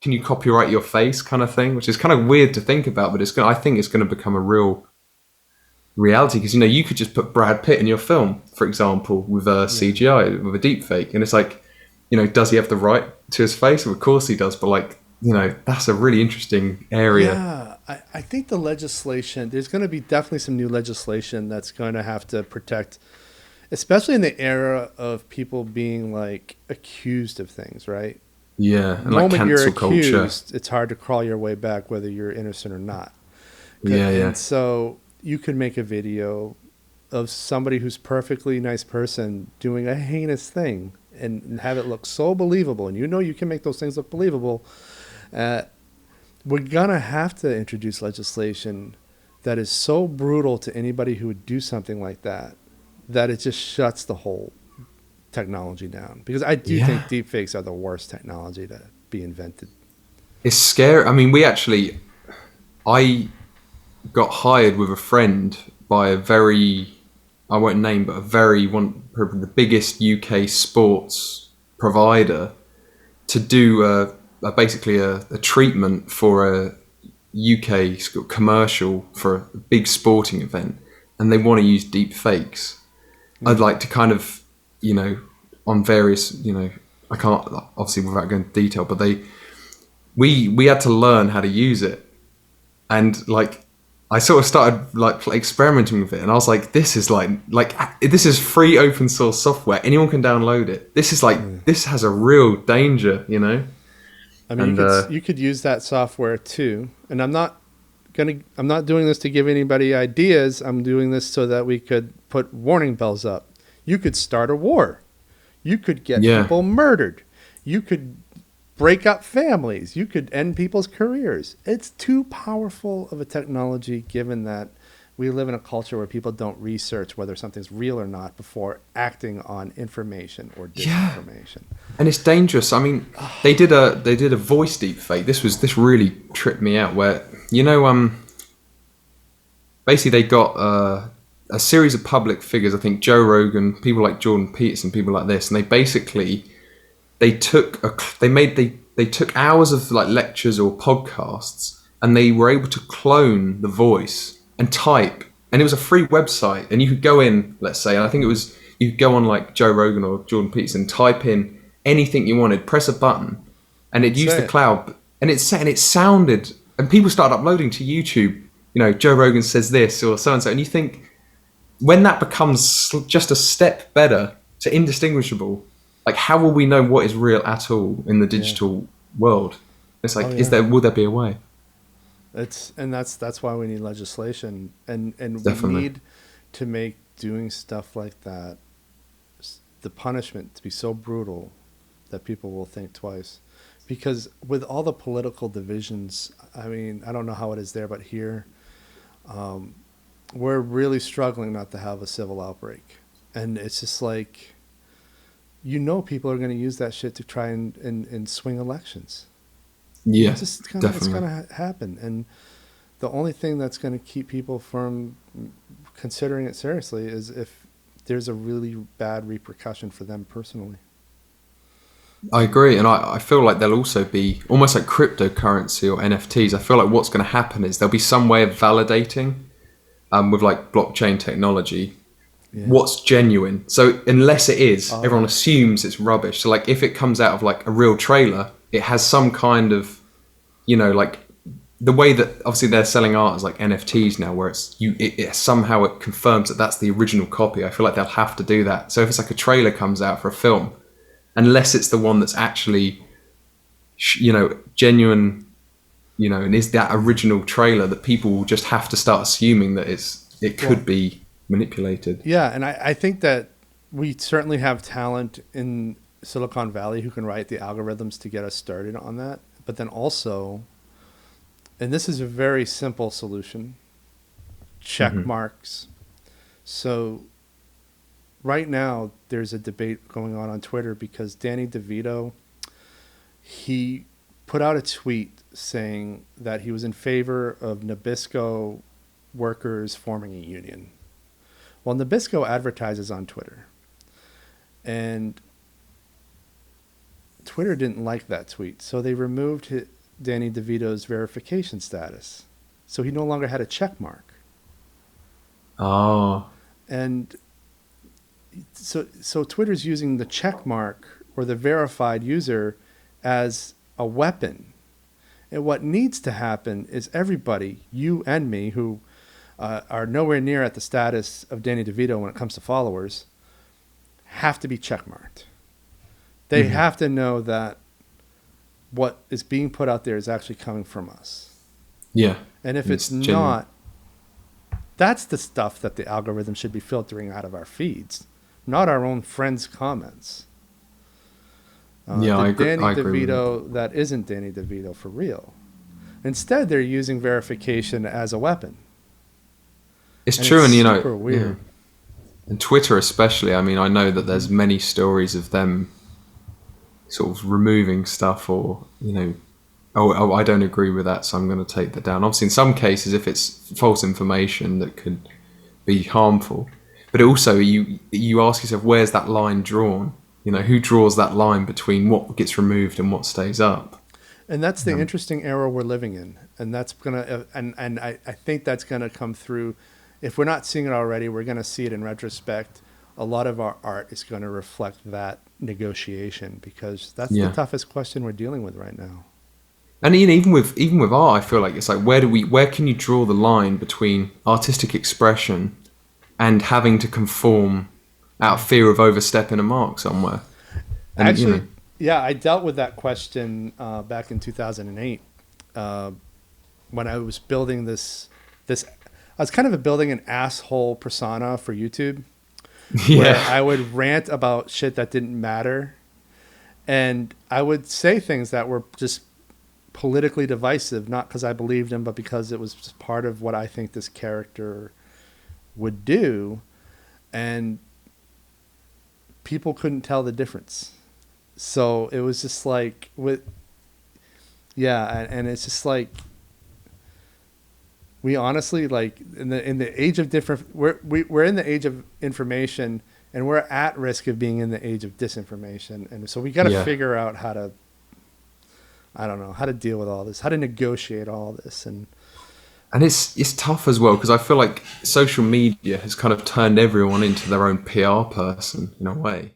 can you copyright your face kind of thing, which is kind of weird to think about, but I think it's going to become a real reality because you could just put Brad Pitt in your film, for example, with a Yeah. CGI, with a deep fake, and it's like, does he have the right to his face? Well, of course he does, but like, that's a really interesting area. Yeah, I think the legislation, there's going to be definitely some new legislation that's going to have to protect, especially in the era of people being like accused of things, right? Yeah, The and like moment you're cancel culture. accused, it's hard to crawl your way back, whether you're innocent or not. Yeah, And yeah, so you could make a video of somebody who's perfectly nice person doing a heinous thing and have it look so believable. And you can make those things look believable. Uh, we're going to have to introduce legislation that is so brutal to anybody who would do something like that, that it just shuts the whole technology down. Because I do think yeah. deepfakes are the worst technology to be invented. It's scary. I mean, I got hired with a friend by a very, I won't name, but a very probably the biggest UK sports provider to do basically a treatment for a UK commercial for a big sporting event, and they want to use deep fakes. I'd Mm. like to kind of, on various, I can't obviously without going into detail, but we had to learn how to use it, and like I sort of started like experimenting with it, and I was like, this is this is free open source software. Anyone can download it. Mm. This has a real danger. I mean, And you could use that software too. And I'm not doing this to give anybody ideas. I'm doing this so that we could put warning bells up. You could start a war. You could get yeah, people murdered. You could break up families. You could end people's careers. It's too powerful of a technology, given that we live in a culture where people don't research whether something's real or not before acting on information or yeah, disinformation. and it's dangerous. I mean, they did a voice deep fake. This really tripped me out. Where basically they got a series of public figures. I think Joe Rogan, people like Jordan Peterson, people like this, and they took hours of like lectures or podcasts, and they were able to clone the voice and type, and it was a free website, and you could go in, let's say, and I think it was you could go on like Joe Rogan or Jordan Peterson, type in anything you wanted, press a button, and it used the Say it. cloud, and it sounded, and people started uploading to YouTube. Joe Rogan says this or so and so, and you think when that becomes just a step better to indistinguishable, like how will we know what is real at all in the Yeah. digital world? It's Oh like, yeah. will there be a way? That's why we need legislation, and we Definitely. need to make doing stuff like that, the punishment to be so brutal that people will think twice. Because with all the political divisions, I mean, I don't know how it is there, but here, um, we're really struggling not to have a civil outbreak. And it's just like, people are going to use that shit to try and swing elections. Yeah, It's definitely. gonna happen. And the only thing that's going to keep people from considering it seriously is if there's a really bad repercussion for them personally. I agree, and I feel like there'll also be almost like cryptocurrency or NFTs. I feel like what's going to happen is there'll be some way of validating with like blockchain technology Yeah. what's genuine. So unless it is, Oh everyone yeah. assumes it's rubbish. So like if it comes out of like a real trailer, it has some kind of like the way that obviously they're selling art as like NFTs now, where it somehow it confirms that that's the original copy. I feel like they'll have to do that. So if it's like a trailer comes out for a film, unless it's the one that's actually genuine, and is that original trailer, that people will just have to start assuming that it Well, could be manipulated. yeah, and I think that we certainly have talent in Silicon Valley who can write the algorithms to get us started on that. But then also, and this is a very simple solution, check Hmm. marks. So right now there's a debate going on Twitter because Danny DeVito, he put out a tweet saying that he was in favor of Nabisco workers forming a union. Well, Nabisco advertises on Twitter, and Twitter didn't like that tweet, so they removed Danny DeVito's verification status. So he no longer had a check mark. Oh, And so Twitter's using the check mark or the verified user as a weapon. And what needs to happen is everybody, you and me, who are nowhere near at the status of Danny DeVito when it comes to followers, have to be checkmarked. They have to know that what is being put out there is actually coming from us. yeah. And if it's not, that's the stuff that the algorithm should be filtering out of our feeds, not our own friends' comments. I agree. Danny I agree with DeVito that isn't Danny DeVito for real. Instead, they're using verification as a weapon. It's And true, it's and super weird. and Twitter especially. I mean, I know that there's many stories of them sort of removing stuff, or oh, I don't agree with that, so I'm going to take that down. Obviously, in some cases, if it's false information that could be harmful, but also you ask yourself, where's that line drawn? Who draws that line between what gets removed and what stays up? And that's the interesting era we're living in, and that's gonna and I think that's gonna come through. If we're not seeing it already, we're gonna see it in retrospect. A lot of our art is going to reflect that negotiation, because that's the toughest question we're dealing with right now. And even with art, I feel like it's like, where can you draw the line between artistic expression and having to conform out of fear of overstepping a mark somewhere? And, Actually, yeah, I dealt with that question back in 2008 when I was building this. I was kind of building an asshole persona for YouTube, where I would rant about shit that didn't matter, and I would say things that were just politically divisive, not because I believed him, but because it was just part of what I think this character would do, and people couldn't tell the difference. So it was just like and it's just like, we honestly, like, in the age of we're in the age of information, and we're at risk of being in the age of disinformation, and so we got to figure out how to, I don't know, how to deal with all this, how to negotiate all this, and it's tough as well, because I feel like social media has kind of turned everyone into their own PR person in a way.